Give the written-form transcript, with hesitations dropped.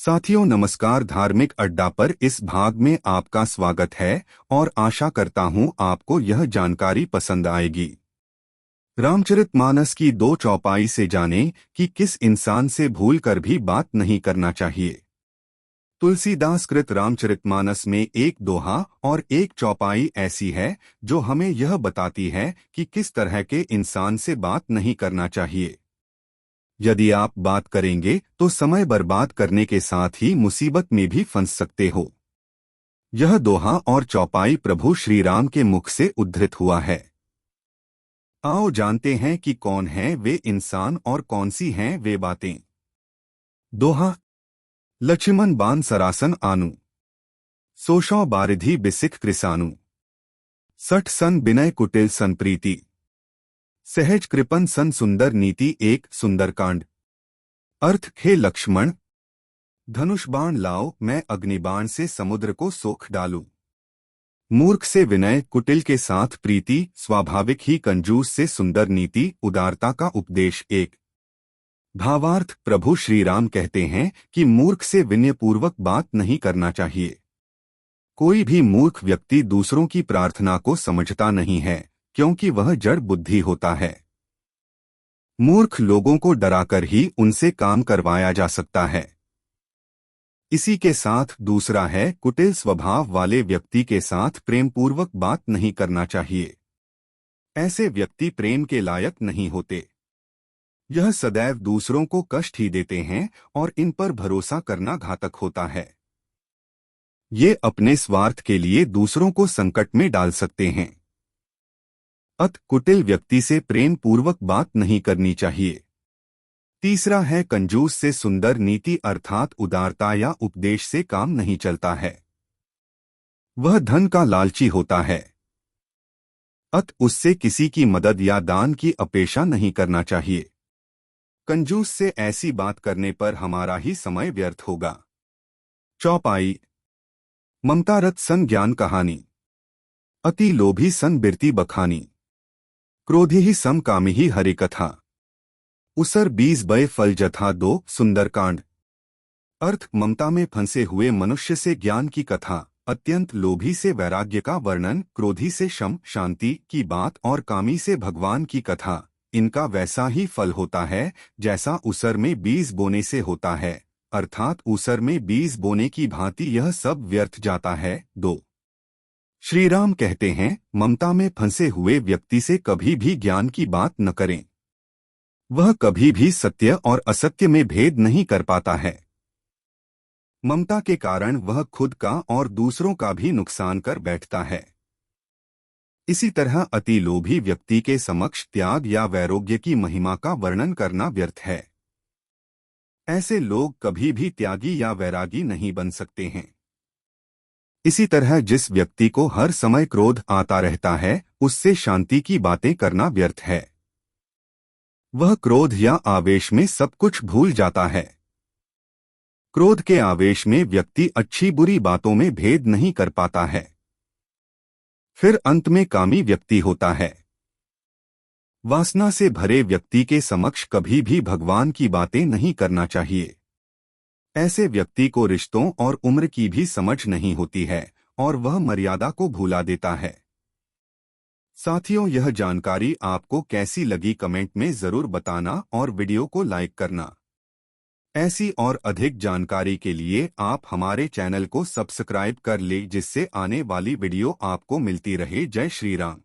साथियों नमस्कार। धार्मिक अड्डा पर इस भाग में आपका स्वागत है और आशा करता हूं आपको यह जानकारी पसंद आएगी। रामचरितमानस की 2 चौपाई से जानें कि किस इंसान से भूलकर भी बात नहीं करना चाहिए। तुलसीदास कृत रामचरितमानस में एक दोहा और एक चौपाई ऐसी है जो हमें यह बताती है कि किस तरह के इंसान से बात नहीं करना चाहिए। यदि आप बात करेंगे तो समय बर्बाद करने के साथ ही मुसीबत में भी फंस सकते हो। यह दोहा और चौपाई प्रभु श्री राम के मुख से उद्धृत हुआ है। आओ जानते हैं कि कौन है वे इंसान और कौन सी हैं वे बातें। दोहा। लक्ष्मण बान सरासन आनु, सोशौ बारिधि बिसिख कृसानु, सठ सन बिनय कुटिल सन प्रीति, सहज कृपन सन सुंदर नीति। एक सुंदरकांड। अर्थ। हे लक्ष्मण, धनुष बाण लाओ, मैं अग्निबाण से समुद्र को सोख डालूं। मूर्ख से विनय, कुटिल के साथ प्रीति, स्वाभाविक ही कंजूस से सुंदर नीति, उदारता का उपदेश। एक भावार्थ। प्रभु श्री राम कहते हैं कि मूर्ख से विनयपूर्वक बात नहीं करना चाहिए। कोई भी मूर्ख व्यक्ति दूसरों की प्रार्थना को समझता नहीं है, क्योंकि वह जड़ बुद्धि होता है। मूर्ख लोगों को डराकर ही उनसे काम करवाया जा सकता है। इसी के साथ दूसरा है, कुटिल स्वभाव वाले व्यक्ति के साथ प्रेमपूर्वक बात नहीं करना चाहिए। ऐसे व्यक्ति प्रेम के लायक नहीं होते। यह सदैव दूसरों को कष्ट ही देते हैं और इन पर भरोसा करना घातक होता है। ये अपने स्वार्थ के लिए दूसरों को संकट में डाल सकते हैं। अत कुटिल व्यक्ति से प्रेम पूर्वक बात नहीं करनी चाहिए। तीसरा है, कंजूस से सुंदर नीति अर्थात उदारता या उपदेश से काम नहीं चलता है। वह धन का लालची होता है। अत उससे किसी की मदद या दान की अपेक्षा नहीं करना चाहिए। कंजूस से ऐसी बात करने पर हमारा ही समय व्यर्थ होगा। चौपाई। ममता रत सन ज्ञान कहानी, अति लोभी सन बिरती बखानी, क्रोधी ही सम कामी ही हरि कथा, उसर 20 बय फल जथा। 2 सुंदरकांड। अर्थ। ममता में फंसे हुए मनुष्य से ज्ञान की कथा, अत्यंत लोभी से वैराग्य का वर्णन, क्रोधी से शम शांति की बात और कामी से भगवान की कथा। इनका वैसा ही फल होता है जैसा उसर में 20 बोने से होता है, अर्थात उसर में 20 बोने की भांति यह सब व्यर्थ जाता है। 2 श्री राम कहते हैं, ममता में फंसे हुए व्यक्ति से कभी भी ज्ञान की बात न करें। वह कभी भी सत्य और असत्य में भेद नहीं कर पाता है। ममता के कारण वह खुद का और दूसरों का भी नुकसान कर बैठता है। इसी तरह अति लोभी व्यक्ति के समक्ष त्याग या वैराग्य की महिमा का वर्णन करना व्यर्थ है। ऐसे लोग कभी भी त्यागी या वैरागी नहीं बन सकते हैं। इसी तरह जिस व्यक्ति को हर समय क्रोध आता रहता है, उससे शांति की बातें करना व्यर्थ है। वह क्रोध या आवेश में सब कुछ भूल जाता है। क्रोध के आवेश में व्यक्ति अच्छी बुरी बातों में भेद नहीं कर पाता है। फिर अंत में कामी व्यक्ति होता है। वासना से भरे व्यक्ति के समक्ष कभी भी भगवान की बातें नहीं करना चाहिए। ऐसे व्यक्ति को रिश्तों और उम्र की भी समझ नहीं होती है और वह मर्यादा को भुला देता है। साथियों, यह जानकारी आपको कैसी लगी कमेंट में जरूर बताना और वीडियो को लाइक करना। ऐसी और अधिक जानकारी के लिए आप हमारे चैनल को सब्सक्राइब कर लें, जिससे आने वाली वीडियो आपको मिलती रहे। जय श्री राम।